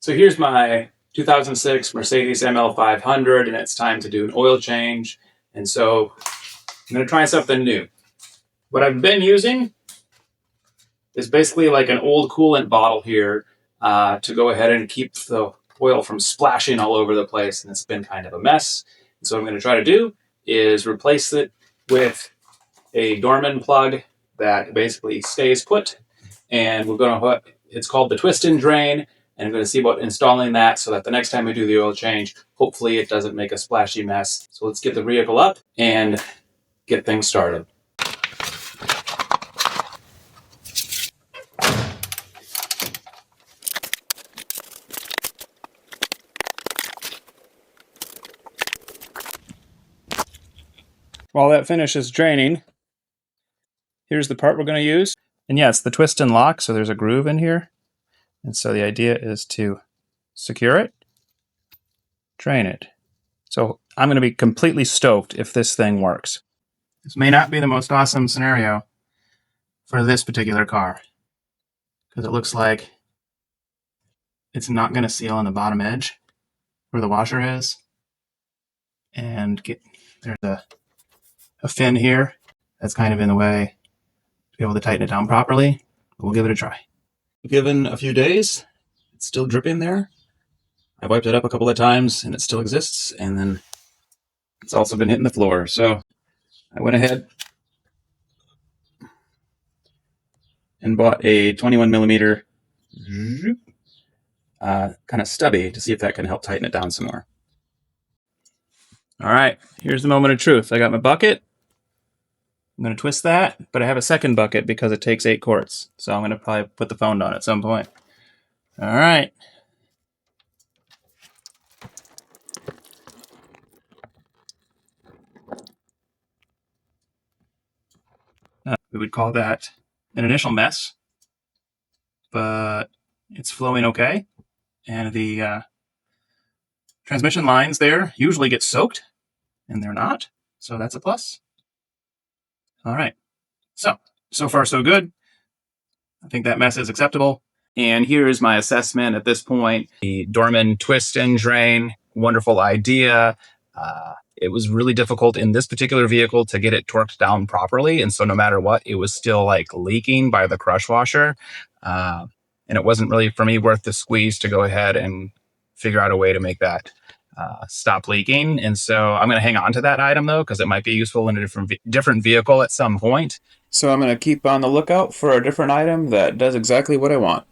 So here's my 2006 Mercedes ML500, and it's time to do an oil change. And so I'm going to try something new. What I've been using is basically like an old coolant bottle here to go ahead and keep the oil from splashing all over the place, and it's been kind of a mess. And so what I'm going to try to do is replace it with a Dorman plug that basically stays put, and we're going to put, it's called the Twist Drain, and I'm going to see about installing that so that the next time we do the oil change, hopefully it doesn't make a splashy mess. So let's get the vehicle up and get things started. While that finishes draining, here's the part we're going to use. And yeah, it's the twist and lock, so there's a groove in here. And so the idea is to secure it, drain it. So I'm going to be completely stoked if this thing works. This may not be the most awesome scenario for this particular car, because it looks like it's not going to seal on the bottom edge where the washer is. And there's a fin here that's kind of in the way to be able to tighten it down properly. We'll give it a try. Given a few days, it's still dripping there. I wiped it up a couple of times and it still exists, and then it's also been hitting the floor. So I went ahead and bought a 21 millimeter kind of stubby to see if that can help tighten it down some more. All right, here's the moment of truth. I got my bucket. I'm going to twist that, but I have a second bucket because it takes 8 quarts. So I'm going to probably put the phone down at some point. All right. We would call that an initial mess, but it's flowing okay. And the transmission lines there usually get soaked, and they're not. So that's a plus. All right. So far so good. I think that mess is acceptable. And here is my assessment at this point. The Dorman Twist Drain, wonderful idea. It was really difficult in this particular vehicle to get it torqued down properly. And so no matter what, it was still like leaking by the crush washer. And it wasn't really for me worth the squeeze to go ahead and figure out a way to make that stop leaking. And so I'm going to hang on to that item though, because it might be useful in a different vehicle at some point. So I'm going to keep on the lookout for a different item that does exactly what I want.